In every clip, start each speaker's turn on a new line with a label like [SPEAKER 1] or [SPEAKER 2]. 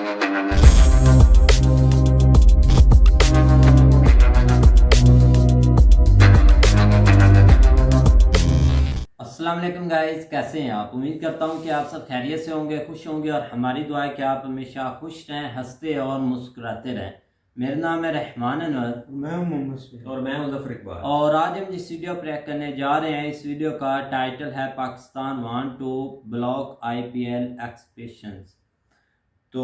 [SPEAKER 1] अस्सलाम वालेकुम गाइस, कैसे हैं आप। उम्मीद करता हूं कि आप सब खैरियत से होंगे, खुश होंगे और हमारी दुआ है कि आप हमेशा खुश रहें, हंसते और मुस्कुराते रहें। मेरा नाम है रहमान अनवर,
[SPEAKER 2] मैं हूं मोहम्मद शफीक
[SPEAKER 3] और मैं हूं ज़फर इकबाल।
[SPEAKER 1] और आज हम जिस वीडियो पर रिएक्ट करने जा रहे हैं, इस वीडियो का टाइटल है Pakistan want to block IPL expansions. तो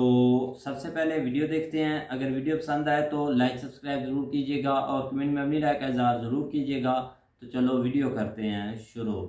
[SPEAKER 1] सबसे पहले वीडियो देखते हैं। अगर वीडियो पसंद आए तो लाइक सब्सक्राइब ज़रूर कीजिएगा और कमेंट में अपनी राय का इज़हार ज़रूर कीजिएगा। तो चलो वीडियो करते हैं शुरू।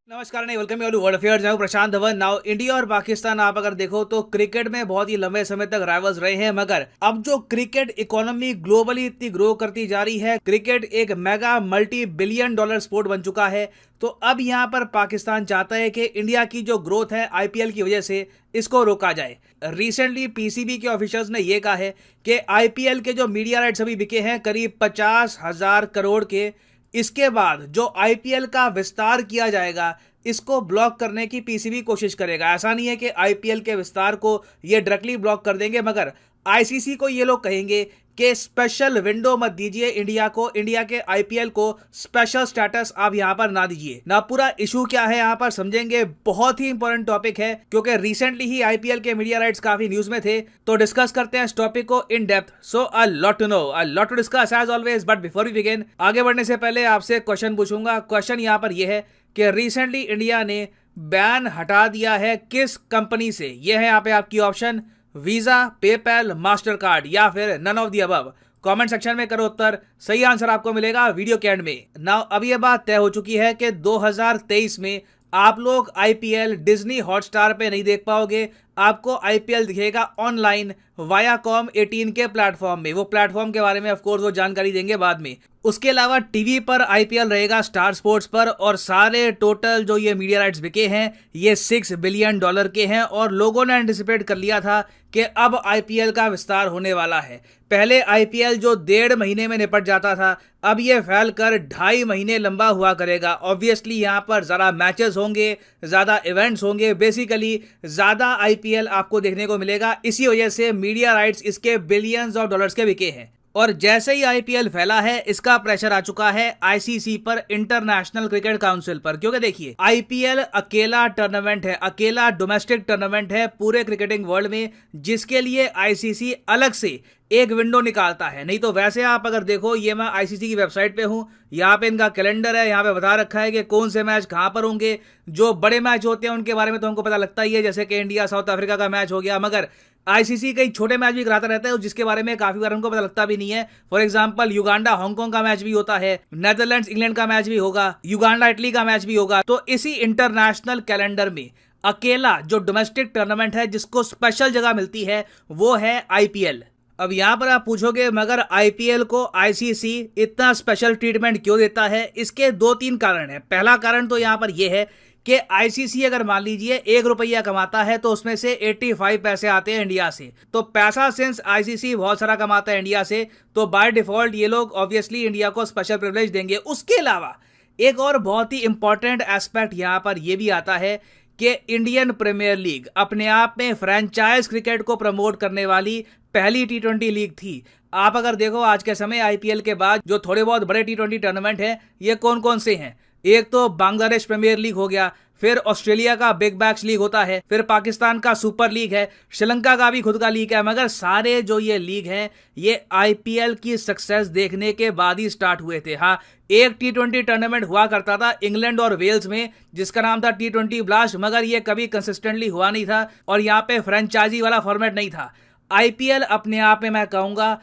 [SPEAKER 4] नमस्कार नहीं, वेलकम यू वर्ल्ड अफेयर्स। मैं हूं प्रशांत धवन। नाउ इंडिया और पाकिस्तान आप अगर देखो तो क्रिकेट में बहुत ही लंबे समय तक राइवल्स रहे हैं, मगर अब जो क्रिकेट इकोनॉमी ग्लोबली इतनी ग्रो करती जा रही है, क्रिकेट एक mega multi billion dollar sport बन चुका है। तो अब यहाँ पर पाकिस्तान चाहता है कि इंडिया की जो ग्रोथ है IPL की वजह से इसको रोका जाए। रिसेंटली PCB के ऑफिशियल्स ने यह कहा है कि IPL के जो मीडिया राइट्स अभी बिके हैं करीब 50,000 करोड़ के, इसके बाद जो IPL का विस्तार किया जाएगा इसको ब्लॉक करने की PCB कोशिश करेगा। ऐसा नहीं है कि IPL के विस्तार को ये डायरेक्टली ब्लॉक कर देंगे, मगर ICC को ये लोग कहेंगे कि स्पेशल विंडो मत दीजिए इंडिया को, इंडिया के IPL को स्पेशल स्टेटस आप यहां पर ना दीजिए। ना पूरा इशू क्या है यहां पर समझेंगे। बहुत ही इंपॉर्टेंट टॉपिक है क्योंकि रिसेंटली ही IPL के मीडिया राइट्स काफी न्यूज में थे। तो डिस्कस करते हैं इस टॉपिक को in depth. So a lot to know, a lot to discuss as always. But before we begin, आगे बढ़ने से पहले आपसे क्वेश्चन पूछूंगा। क्वेश्चन यहां पर यह है कि रिसेंटली इंडिया ने बैन हटा दिया है किस कंपनी से। यह है यहाँ पे आपकी option, Visa, PayPal, master card या फिर none of the above. Comment section में करो उत्तर, सही आंसर आपको मिलेगा वीडियो के एंड में। नाउ अब यह बात तय हो चुकी है कि 2023 में आप लोग IPL डिज्नी हॉटस्टार पे नहीं देख पाओगे। आपको IPL दिखेगा ऑनलाइन वायाकॉम 18 के प्लेटफॉर्म में। वो प्लेटफॉर्म के बारे में ऑफ कोर्स वो जानकारी देंगे बाद में। उसके अलावा टीवी पर IPL रहेगा स्टार स्पोर्ट्स पर, और सारे टोटल जो ये मीडिया राइट्स बिके हैं ये $6 बिलियन के हैं। और लोगों ने एंटिसिपेट कर लिया था कि अब IPL का विस्तार होने वाला है। पहले IPL जो 1.5 महीने में निपट जाता था, अब ये फैलकर 2.5 महीने लंबा हुआ करेगा। ऑब्वियसली यहाँ पर ज़्यादा मैचेस होंगे, ज़्यादा इवेंट्स होंगे, बेसिकली ज़्यादा IPL आपको देखने को मिलेगा। इसी वजह से मीडिया राइट्स इसके बिलियंस ऑफ डॉलर्स के बिके हैं। और जैसे ही IPL फैला है, इसका प्रेशर आ चुका है ICC पर, इंटरनेशनल क्रिकेट काउंसिल पर। क्योंकि देखिए IPL अकेला टूर्नामेंट है, अकेला डोमेस्टिक टूर्नामेंट है पूरे क्रिकेटिंग वर्ल्ड में, जिसके लिए ICC अलग से एक विंडो निकालता है। नहीं तो वैसे आप अगर देखो, ये मैं ICC की वेबसाइट पे हूँ, यहाँ पे इनका कैलेंडर है, यहाँ पे बता रखा है कि कौन से मैच कहाँ पर होंगे। जो बड़े मैच होते हैं उनके बारे में तो हमको पता लगता ही है, जैसे कि इंडिया साउथ अफ्रीका का मैच हो गया, मगर ICC कई छोटे मैच भी कराता रहता है जिसके बारे में काफी बार हमको पता लगता भी नहीं है। फॉर एग्जांपल युगांडा हांगकांग का मैच भी होता है, नेदरलैंड्स इंग्लैंड का मैच भी होगा, युगांडा इटली का मैच भी होगा। तो इसी इंटरनेशनल कैलेंडर में अकेला जो डोमेस्टिक टूर्नामेंट है जिसको स्पेशल जगह मिलती है वो है IPL। अब यहां पर आप पूछोगे मगर IPL को ICC इतना स्पेशल ट्रीटमेंट क्यों देता है। इसके 2-3 कारण है। पहला कारण तो यहां पर यह है कि ICC अगर मान लीजिए ₹1 कमाता है तो उसमें से 85 पैसे आते हैं इंडिया से। तो पैसा सिंस ICC बहुत सारा कमाता है इंडिया से, तो बाय डिफॉल्ट ये लोग ऑब्वियसली इंडिया को स्पेशल प्रिविलेज देंगे। उसके अलावा एक और बहुत ही इंपॉर्टेंट एस्पेक्ट यहां पर यह भी आता है कि इंडियन प्रीमियर लीग अपने आप में फ्रेंचाइज क्रिकेट को प्रमोट करने वाली पहली T20 लीग थी। आप अगर देखो आज के समय IPL के बाद जो थोड़े बहुत बड़े T20 टूर्नामेंट हैं, ये कौन कौन से हैं। एक तो बांग्लादेश प्रीमियर लीग हो गया, फिर ऑस्ट्रेलिया का बिग बैश लीग होता है, फिर पाकिस्तान का सुपर लीग है, श्रीलंका का भी खुद का लीग है। मगर सारे जो ये लीग हैं ये IPL की सक्सेस देखने के बाद ही स्टार्ट हुए थे। हाँ, एक T20 टूर्नामेंट हुआ करता था इंग्लैंड और वेल्स में जिसका नाम था T20 ब्लास्ट, मगर ये कभी कंसिस्टेंटली हुआ नहीं था और यहाँ पे फ्रेंचाइजी वाला फॉर्मेट नहीं था। IPL अपने आप में मैं कहूँगा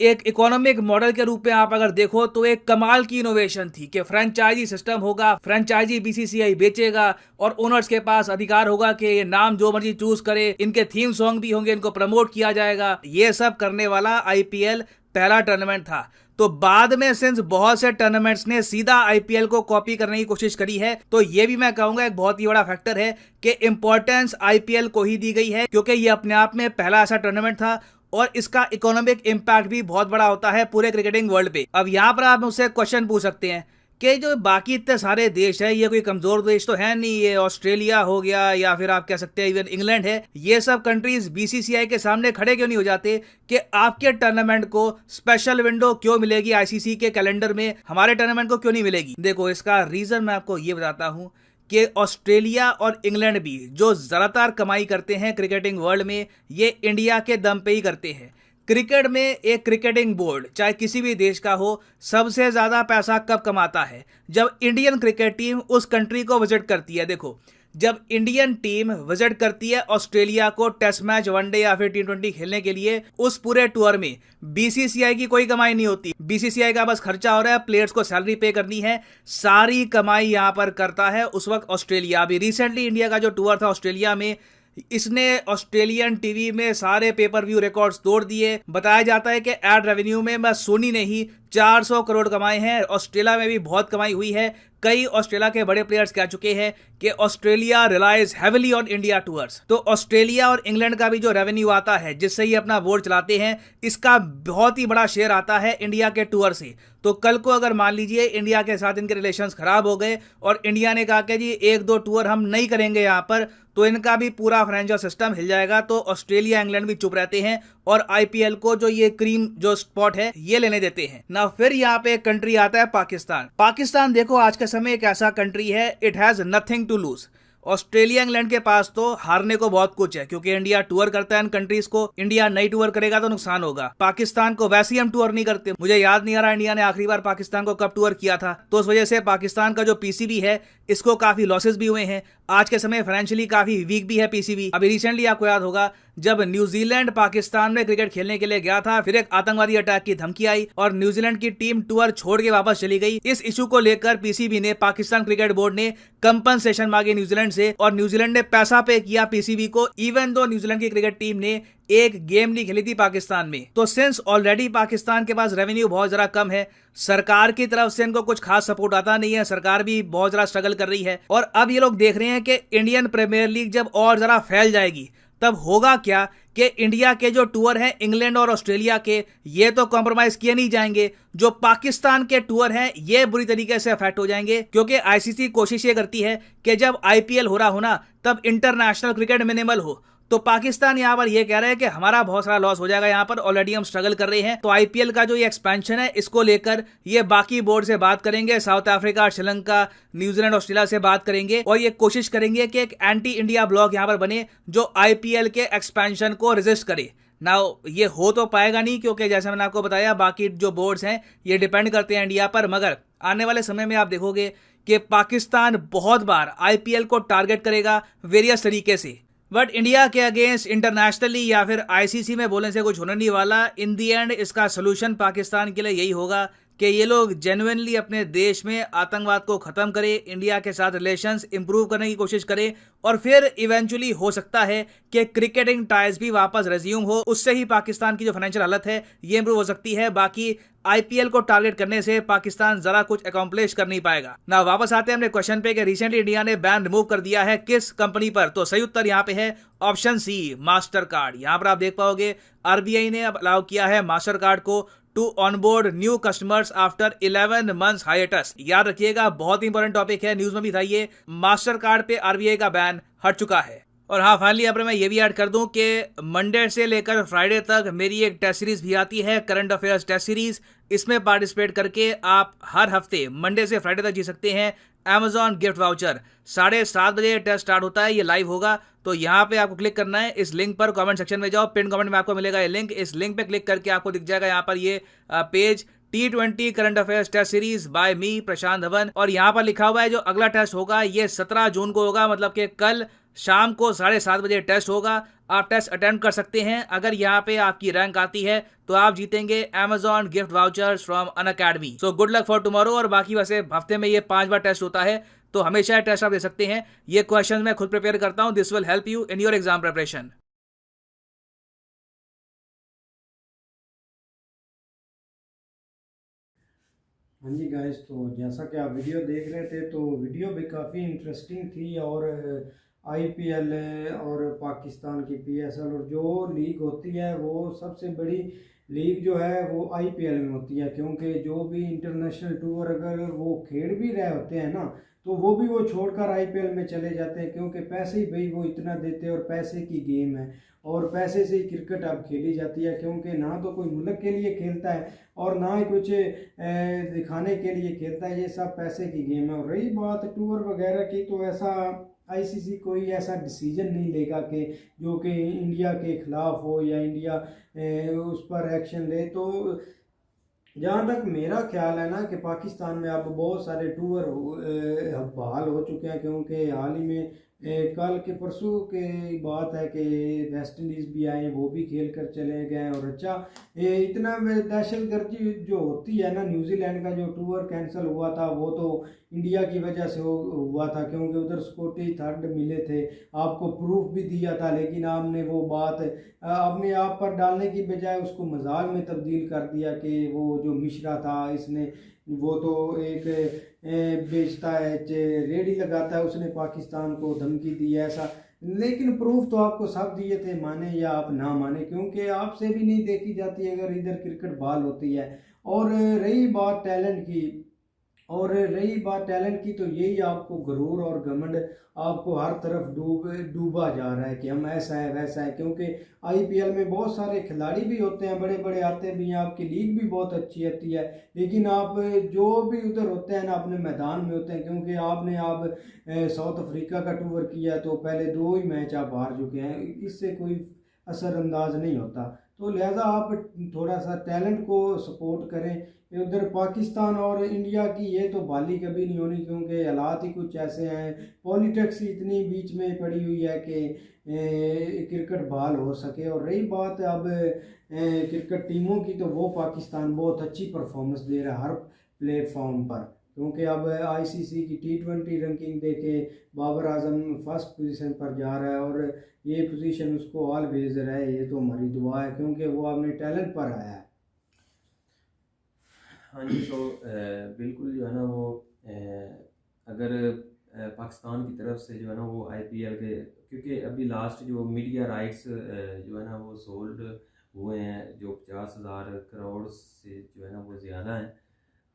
[SPEAKER 4] एक इकोनॉमिक मॉडल के रूप में आप अगर देखो तो एक कमाल की इनोवेशन थी कि फ्रेंचाइजी सिस्टम होगा, फ्रेंचाइजी BCCI बेचेगा और ओनर्स के पास अधिकार होगा कि ये नाम जो मर्जी चूज करे, इनके थीम सॉन्ग भी होंगे, इनको प्रमोट किया जाएगा। ये सब करने वाला IPL पहला टूर्नामेंट था। तो बाद में सिंस बहुत से टूर्नामेंट्स ने सीधा IPL को कॉपी करने की कोशिश करी है, तो ये भी मैं कहूंगा एक बहुत ही बड़ा फैक्टर है कि इंपॉर्टेंस IPL को ही दी गई है, क्योंकि ये अपने आप में पहला ऐसा टूर्नामेंट था और इसका इकोनॉमिक इंपैक्ट भी बहुत बड़ा होता है पूरे क्रिकेटिंग वर्ल्ड पे। अब यहाँ पर आप मुझसे क्वेश्चन पूछ सकते हैं कि जो बाकी इतने सारे देश है, ये कोई कमजोर देश तो है नहीं, ये ऑस्ट्रेलिया हो गया या फिर आप कह सकते हैं इवन इंग्लैंड है, ये सब कंट्रीज बीसीसीआई के सामने खड़े क्यों नहीं हो जाते कि आपके टूर्नामेंट को स्पेशल विंडो क्यों मिलेगी आईसीसी के कैलेंडर में, हमारे टूर्नामेंट को क्यों नहीं मिलेगी? देखो इसका रीजन मैं आपको ये बताता हूं कि ऑस्ट्रेलिया और इंग्लैंड भी जो ज्यादातर कमाई करते हैं क्रिकेटिंग वर्ल्ड में, ये इंडिया के दम पे ही करते हैं। क्रिकेट में एक क्रिकेटिंग बोर्ड चाहे किसी भी देश का हो, सबसे ज्यादा पैसा कब कमाता है? जब इंडियन क्रिकेट टीम उस कंट्री को विजिट करती है। देखो, जब इंडियन टीम विजिट करती है ऑस्ट्रेलिया को टेस्ट मैच, वनडे या फिर T20 खेलने के लिए, उस पूरे टूर में बीसीसीआई की कोई कमाई नहीं होती। बीसीसीआई का बस खर्चा हो रहा है, प्लेयर्स को सैलरी पे करनी है, सारी कमाई यहां पर करता है उस वक्त ऑस्ट्रेलिया। अभी रिसेंटली इंडिया का जो टूर था ऑस्ट्रेलिया में, इसने ऑस्ट्रेलियन टीवी में सारे पेपर व्यू रिकॉर्ड्स तोड़ दिए। बताया जाता है कि एड रेवेन्यू में बस सोनी ने ही 400 करोड़ कमाए हैं। ऑस्ट्रेलिया में भी बहुत कमाई हुई है। कई ऑस्ट्रेलिया के बड़े प्लेयर्स कह चुके हैं कि Australia relies heavily on India tours. तो ऑस्ट्रेलिया और इंग्लैंड का भी जो रेवेन्यू आता है, जिससे ये अपना बोर्ड चलाते हैं, इसका बहुत ही बड़ा शेयर आता है इंडिया के टूर से। तो कल को अगर मान लीजिए इंडिया के साथ इनके रिलेशंस खराब हो गए और इंडिया ने कहा कि जी 1-2 टूर हम नहीं करेंगे यहाँ पर, तो इनका भी पूरा फाइनेंशियल सिस्टम हिल जाएगा। तो ऑस्ट्रेलिया इंग्लैंड भी चुप रहते हैं और आईपीएल को जो ये क्रीम जो स्पॉट है ये लेने देते हैं ना। फिर यहाँ पे एक कंट्री आता है पाकिस्तान। पाकिस्तान देखो आज के समय एक ऐसा कंट्री है, it has nothing to lose. Australia England के पास तो हारने को बहुत कुछ है, क्योंकि इंडिया टूर करता है इन कंट्रीज को। इंडिया नहीं टूर करेगा तो नुकसान होगा। पाकिस्तान को वैसे ही हम टूर नहीं करते। मुझे याद नहीं आ रहा इंडिया ने आखिरी बार पाकिस्तान को कब टूर किया था। तो उस वजह से पाकिस्तान का जो पीसीबी है, इसको काफी लॉसेस भी हुए हैं। आज के समय फाइनेंशियली काफी वीक भी है पीसीबी। अभी रिसेंटली आपको याद होगा जब न्यूजीलैंड पाकिस्तान में क्रिकेट खेलने के लिए गया था, फिर एक आतंकवादी अटैक की धमकी आई और न्यूजीलैंड की टीम टूर छोड़ के वापस चली गई। इस इशू को लेकर पीसीबी ने, पाकिस्तान क्रिकेट बोर्ड ने कंपनसेशन मांगे न्यूजीलैंड से और न्यूजीलैंड ने पैसा पे किया पीसीबी को, इवन दो न्यूजीलैंड की क्रिकेट टीम ने एक गेम नहीं खेली थी पाकिस्तान में। तो सिंस ऑलरेडी पाकिस्तान के पास रेवेन्यू बहुत जरा कम है, सरकार की तरफ से इनको कुछ खास सपोर्ट आता नहीं है, सरकार भी बहुत जरा स्ट्रगल कर रही है। और अब ये लोग देख रहे हैं कि इंडियन प्रीमियर लीग जब और जरा फैल जाएगी तब होगा क्या कि इंडिया के जो टूर हैं इंग्लैंड और ऑस्ट्रेलिया के, ये तो कॉम्प्रोमाइज किए नहीं जाएंगे। जो पाकिस्तान के टूर हैं ये बुरी तरीके से अफेक्ट हो जाएंगे, क्योंकि आईसीसी कोशिश ये करती है कि जब आईपीएल हो रहा हो ना, तब इंटरनेशनल क्रिकेट मिनिमल हो। तो पाकिस्तान यहां पर ये कह रहे हैं कि हमारा बहुत सारा लॉस हो जाएगा, यहां पर ऑलरेडी हम स्ट्रगल कर रहे हैं। तो आईपीएल का जो ये एक्सपेंशन है, इसको लेकर ये बाकी बोर्ड से बात करेंगे, south Africa, Sri Lanka, New Zealand, Australia से बात करेंगे और ये कोशिश करेंगे कि एक एंटी इंडिया ब्लॉक यहां पर बने जो आईपीएल के एक्सपेंशन को रेजिस्ट करे। नाउ ये हो तो पाएगा नहीं, क्योंकि जैसे मैंने आपको बताया बाकी जो बोर्ड्स हैं ये डिपेंड करते हैं इंडिया पर। मगर आने वाले समय में आप देखोगे कि पाकिस्तान बहुत बार आईपीएल को टारगेट करेगा वेरियस तरीके से। बट इंडिया के अगेंस्ट इंटरनेशनली या फिर आईसीसी में बोलने से कुछ होने नहीं वाला। इन दी एंड इसका सोल्यूशन पाकिस्तान के लिए यही होगा कि ये लोग जेन्युइनली अपने देश में आतंकवाद को खत्म करें, इंडिया के साथ रिलेशंस इंप्रूव करने की कोशिश करें और फिर इवेंचुअली हो सकता है कि क्रिकेटिंग टाइज भी वापस रेज्यूम हो। उससे ही पाकिस्तान की जो फाइनेंशियल हालत है ये इंप्रूव हो सकती है। बाकी आईपीएल को टारगेट करने से पाकिस्तान जरा कुछ अकॉम्प्लिश कर नहीं पाएगा ना। वापस आते हैं अपने क्वेश्चन पे कि रिसेंटली इंडिया ने बैन रिमूव कर दिया है किस कंपनी पर, तो सही उत्तर यहाँ पे है ऑप्शन सी, मास्टर कार्ड। यहाँ पर आप देख पाओगे आरबीआई ने अब अलाउ किया है मास्टर कार्ड को to onboard new customers after 11 months hiatus. याद रखिएगा बहुत इंपॉर्टेंट टॉपिक है, न्यूज में भी था ये। मास्टर कार्ड पे आरबीआई का बैन हट चुका है। और हाँ, फाइनली यहाँ पर मैं ये भी ऐड कर दूं कि मंडे से लेकर फ्राइडे तक मेरी एक टेस्ट सीरीज भी आती है, करंट अफेयर्स टेस्ट सीरीज। इसमें पार्टिसिपेट करके आप हर हफ्ते मंडे से फ्राइडे तक जीत सकते हैं Amazon गिफ्ट वाउचर। 7:30 बजे टेस्ट स्टार्ट होता है, ये लाइव होगा। तो यहाँ पे आपको क्लिक करना है, इस लिंक पर कमेंट सेक्शन में जाओ, पिन कमेंट में आपको मिलेगा ये लिंक। इस लिंक पे क्लिक करके आपको दिख जाएगा यहाँ पर ये page, T20 current affairs test series by me Prashant Dhawan. और यहाँ पर लिखा हुआ है जो अगला टेस्ट होगा ये 17 जून को होगा, मतलब कि कल शाम को 7:30 बजे टेस्ट होगा। आप टेस्ट अटेम्प्ट कर सकते हैं। अगर यहाँ पे आपकी रैंक आती है तो आप जीतेंगे Amazon gift vouchers from Unacademy. So good luck for tomorrow. और बाकी वैसे हफ्ते में ये 5 बार टेस्ट होता है, तो हमेशा टेस्ट आप दे सकते हैं। ये क्वेश्चन मैं खुद प्रिपेयर करता हूँ, this will help you in your exam preparation.
[SPEAKER 2] हाँ जी गाइस, तो जैसा कि आप वीडियो देख रहे थे तो वीडियो भी काफ़ी इंटरेस्टिंग थी और आईपीएल और पाकिस्तान की पीएसएल, और जो लीग होती है वो सबसे बड़ी लीग जो है वो आईपीएल में होती है, क्योंकि जो भी इंटरनेशनल टूर अगर वो खेल भी रहे होते हैं ना, तो वो भी वो छोड़कर आईपीएल में चले जाते हैं, क्योंकि पैसे ही भाई वो इतना देते हैं और पैसे की गेम है, और पैसे से ही क्रिकेट अब खेली जाती है, क्योंकि ना तो कोई मुल्क के लिए खेलता है और ना ही कुछ दिखाने के लिए खेलता है, ये सब पैसे की गेम है। और रही बात टूर वगैरह की, तो ऐसा आईसीसी कोई ऐसा डिसीजन नहीं लेगा कि जो कि इंडिया के खिलाफ हो या इंडिया उस पर एक्शन ले। तो जहाँ तक मेरा ख्याल है ना कि पाकिस्तान में अब बहुत सारे टूर बहाल हो चुके हैं, क्योंकि हाल ही में कल के परसों की बात है कि वेस्ट इंडीज़ भी आए, वो भी खेल कर चले गए। और अच्छा, इतना दहशतगर्दी जो होती है ना, न्यूजीलैंड का जो टूर कैंसिल हुआ था वो तो इंडिया की वजह से हुआ था, क्योंकि उधर स्कॉटी थर्ड मिले थे, आपको प्रूफ भी दिया था, लेकिन आपने वो बात अपने आप पर डालने की बजाय उसको मजाक में तब्दील कर दिया कि वो जो मिश्रा था इसने, वो तो एक बेचता है, रेडी लगाता है, उसने पाकिस्तान को धमकी दी है ऐसा। लेकिन प्रूफ तो आपको सब दिए थे, माने या आप ना माने, क्योंकि आपसे भी नहीं देखी जाती अगर इधर क्रिकेट बहाल होती है। और रही बात टैलेंट की, तो यही आपको गरूर और घमंड आपको हर तरफ डूबा जा रहा है कि हम ऐसा है वैसा है, क्योंकि आईपीएल में बहुत सारे खिलाड़ी भी होते हैं, बड़े बड़े आते भी हैं, आपकी लीग भी बहुत अच्छी आती है, लेकिन आप जो भी उधर होते हैं ना अपने मैदान में होते हैं, क्योंकि आपने आप साउथ अफ्रीका का टूर किया तो पहले 2 ही मैच आप हार चुके हैं, इससे कोई असरअंदाज नहीं होता। तो लिहाजा आप थोड़ा सा टैलेंट को सपोर्ट करें। उधर पाकिस्तान और इंडिया की ये तो बाली कभी नहीं होनी, क्योंकि हालात ही कुछ ऐसे हैं, पॉलिटिक्स इतनी बीच में पड़ी हुई है कि क्रिकेट बहाल हो सके। और रही बात अब क्रिकेट टीमों की, तो वो पाकिस्तान बहुत अच्छी परफॉर्मेंस दे रहा है हर प्लेटफॉर्म पर, क्योंकि अब आईसीसी की T20 रैंकिंग देके बाबर आजम फर्स्ट पोजीशन पर जा रहा है, और ये पोजीशन उसको ऑलवेज रहे, ये तो हमारी दुआ है, क्योंकि वो अपने टैलेंट पर आया है।
[SPEAKER 3] हाँ जी, तो बिल्कुल जो है ना वो अगर पाकिस्तान की तरफ से जो है ना वो आईपीएल के, क्योंकि अभी लास्ट जो मीडिया राइट्स जो है ना वो सोल्ड हुए हैं जो 50,000 करोड़ से जो है ना वो ज़्यादा हैं,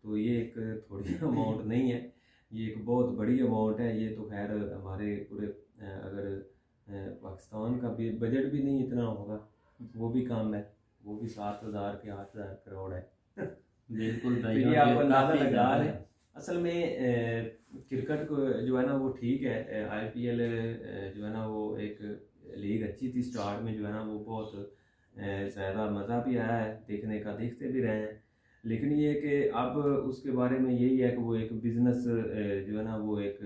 [SPEAKER 3] तो ये एक थोड़ी अमाउंट नहीं है, ये एक बहुत बड़ी अमाउंट है। ये तो खैर हमारे पूरे अगर पाकिस्तान का भी बजट भी नहीं इतना होगा, वो भी कम है, वो भी 7,000 के 8,000 करोड़ है।
[SPEAKER 1] बिल्कुल
[SPEAKER 3] तो
[SPEAKER 1] भाई,
[SPEAKER 3] ये आपको अंदाज़ा
[SPEAKER 1] काफी
[SPEAKER 3] लगा
[SPEAKER 1] ज़्यादा
[SPEAKER 3] रहे
[SPEAKER 1] है।
[SPEAKER 3] हैं। असल में क्रिकेट को जो है ना वो ठीक है, आईपीएल जो है ना वो एक लीग अच्छी थी स्टार्ट में, जो है ना वो बहुत ज़्यादा मज़ा भी आया है देखने का, देखते भी रहे हैं, लेकिन ये कि अब उसके बारे में यही है कि वो एक बिज़नेस जो है ना वो एक,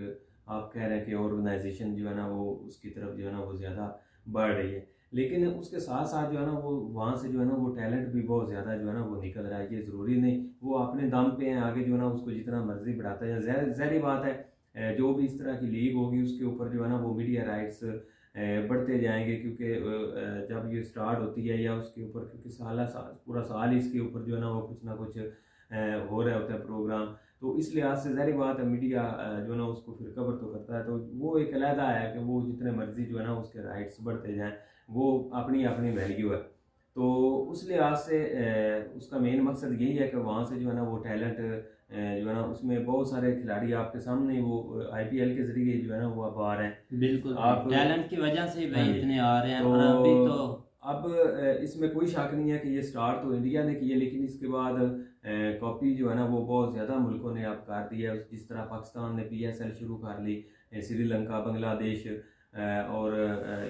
[SPEAKER 3] आप कह रहे हैं कि ऑर्गेनाइजेशन जो है ना वो उसकी तरफ जो है ना वो ज़्यादा बढ़ रही है, लेकिन उसके साथ साथ जो है ना वो वहाँ से जो है ना वो टैलेंट भी बहुत ज़्यादा जो है ना वो निकल रहा है। ये ज़रूरी नहीं वो अपने दम पे हैं, आगे जो है ना उसको जितना मर्जी बढ़ाता है, ज़ाहिर बात है जो भी इस तरह की लीग होगी उसके ऊपर जो है ना वो मीडिया राइट्स बढ़ते जाएंगे, क्योंकि जब ये स्टार्ट होती है या उसके ऊपर, क्योंकि पूरा साल ही इसके ऊपर जो है ना वो कुछ ना कुछ हो रहा होता है प्रोग्राम, तो इस लिहाज से ज़ाहिर बात है मीडिया जो है ना उसको फिर कवर तो करता है, तो वो एक अलहदा है कि वो जितने मर्जी जो है ना उसके राइट्स बढ़ते जाएँ, वो अपनी अपनी वैल्यू है। तो उस लिहाज से उसका मेन मकसद यही है कि वहाँ से जो है ना वो टैलेंट जो है ना उसमें बहुत सारे खिलाड़ी आपके सामने वो आईपीएल के ज़रिए जो है ना वो अब आ रहे हैं।
[SPEAKER 1] बिल्कुल
[SPEAKER 3] आप
[SPEAKER 1] टैलेंट की वजह से ही भाई
[SPEAKER 3] हाँ जी।
[SPEAKER 1] इतने आ रहे हैं।
[SPEAKER 3] तो
[SPEAKER 1] और अभी तो
[SPEAKER 3] अब इसमें कोई शक नहीं है कि ये स्टार्ट तो इंडिया ने किया, लेकिन इसके बाद कॉपी जो है ना वो बहुत ज़्यादा मुल्कों ने अब कर दिया है। जिस तरह पाकिस्तान ने पीएसएल शुरू कर ली, श्रीलंका, बांग्लादेश और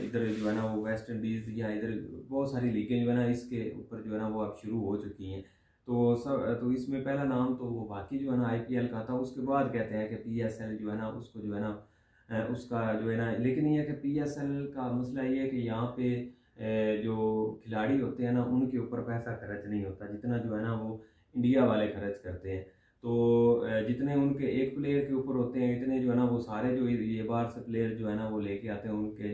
[SPEAKER 3] इधर जो है ना वो वेस्ट इंडीज़ या इधर बहुत सारी लीगें जो है ना इसके ऊपर जो है ना वो अब शुरू हो चुकी हैं। तो इसमें पहला नाम तो वो बाकी जो है ना आईपीएल का था, उसके बाद कहते हैं कि पीएसएल जो है ना उसको जो है ना उसका जो है ना, लेकिन ये है कि पीएसएल का मसला ये है कि यहाँ पे जो खिलाड़ी होते हैं ना उनके ऊपर पैसा खर्च नहीं होता जितना जो है ना वो इंडिया वाले खर्च करते हैं। तो जितने उनके एक प्लेयर के ऊपर होते हैं इतने जो है ना वो सारे जो ये बाहर से प्लेयर जो है ना वो लेके आते हैं उनके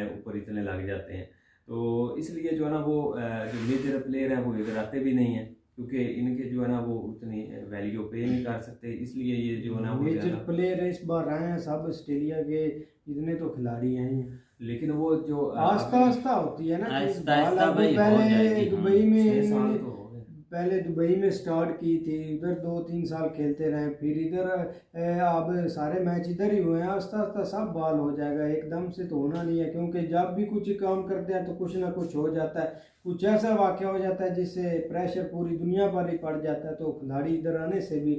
[SPEAKER 3] ऊपर इतने लग जाते हैं। तो इसलिए जो है ना वो जो मेजर प्लेयर हैं वो इधर आते भी नहीं हैं, क्योंकि इनके जो है ना वो उतनी वैल्यू पे नहीं कर सकते, इसलिए ये जो है ना वो
[SPEAKER 2] मेजर
[SPEAKER 3] ज़्यादा।
[SPEAKER 2] प्लेयर इस बार आए हैं सब ऑस्ट्रेलिया के, इतने तो खिलाड़ी आए हैं।
[SPEAKER 3] लेकिन वो जो
[SPEAKER 2] आस्ता आस्ता होती है ना कि
[SPEAKER 1] आहिस्ता
[SPEAKER 2] बाल
[SPEAKER 1] आहिस्ता
[SPEAKER 2] अभी
[SPEAKER 1] भाई हो
[SPEAKER 2] पहले
[SPEAKER 1] जाएगी, हाँ।
[SPEAKER 2] दुबई में
[SPEAKER 3] 6 साल
[SPEAKER 2] इन्होंने
[SPEAKER 3] तो हो गए।
[SPEAKER 2] पहले दुबई में स्टार्ट की थी, उधर 2-3 साल खेलते रहे, फिर इधर अब सारे मैच इधर ही हुए हैं। आस्ता आस्ता सब बाल हो जाएगा, एकदम से तो होना नहीं है, क्योंकि जब भी कुछ काम करते हैं तो कुछ ना कुछ हो जाता है, कुछ ऐसा वाक़या हो जाता है जिससे प्रेशर पूरी दुनिया पर ही पड़ जाता है, तो खिलाड़ी इधर आने से भी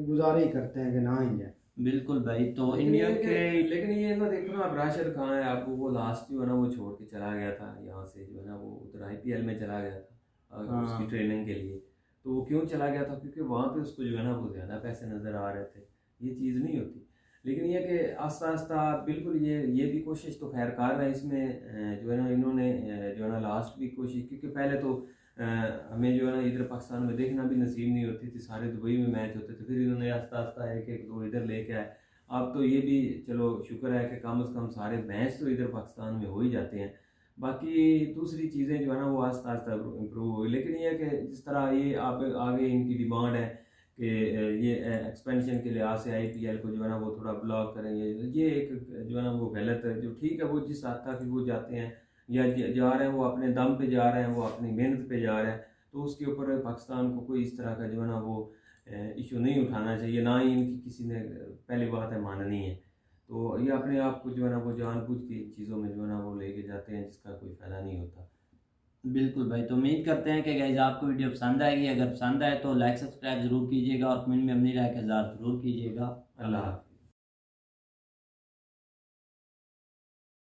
[SPEAKER 2] गुजारे ही करते हैं कि ना ही जाए।
[SPEAKER 1] बिल्कुल भाई। तो
[SPEAKER 3] लेकिन
[SPEAKER 1] इंडिया
[SPEAKER 3] ये
[SPEAKER 1] के
[SPEAKER 3] लेकिन ये ना देखो ना, अब राशिद खान है, आपको वो लास्ट जो है ना वो छोड़ के चला गया था यहाँ से, जो है ना वो उधर IPL में चला गया था
[SPEAKER 1] हाँ।
[SPEAKER 3] उसकी ट्रेनिंग के लिए। तो वो क्यों चला गया था? क्योंकि वहाँ पे उसको जो है ना वो ज़्यादा पैसे नज़र आ रहे थे। ये चीज़ नहीं होती। लेकिन ये कि आस्ता आस्ता बिल्कुल ये भी कोशिश तो खैर कर रहे हैं इसमें, जो है ना इन्होंने जो है ना लास्ट भी कोशिश, क्योंकि पहले तो हमें जो है ना इधर पाकिस्तान में देखना भी नसीब नहीं होती थी, सारे दुबई में मैच होते थे, फिर इन्होंने आस्ता आस्ता एक एक दो इधर लेके आए। अब तो ये भी चलो शुक्र है कि कम से कम सारे मैच तो इधर पाकिस्तान में हो ही जाते हैं। बाकी दूसरी चीज़ें जो है ना वो आस्ता आस्ता इम्प्रूव हुई। लेकिन ये कि जिस तरह ये आप आगे इनकी डिमांड है कि ये एक्सपेंशन के लिहाज से IPL को जो है ना वो थोड़ा ब्लॉक करेंगे, ये एक जो है ना वो गलत है। जो ठीक है वो जिस हद तक वो जाते हैं या जा रहे हैं, वो अपने दम पे जा रहे हैं, वो अपनी मेहनत पे जा रहे हैं, तो उसके ऊपर पाकिस्तान को कोई इस तरह का जो है ना वो इशू नहीं उठाना चाहिए, ना ही इनकी किसी ने पहली बात है माननी है। तो ये अपने आप को जो है ना वो जानबूझ के चीज़ों में जो है ना वो लेके जाते हैं जिसका कोई फ़ायदा नहीं होता।
[SPEAKER 1] बिल्कुल भाई। तो उम्मीद करते हैं कि गाइस आपको वीडियो पसंद आएगी। अगर पसंद आए तो लाइक सब्सक्राइब ज़रूर कीजिएगा और कमेंट में अपनी राय का इज़हार ज़रूर कीजिएगा।
[SPEAKER 3] अल्लाह हाफ़िज़।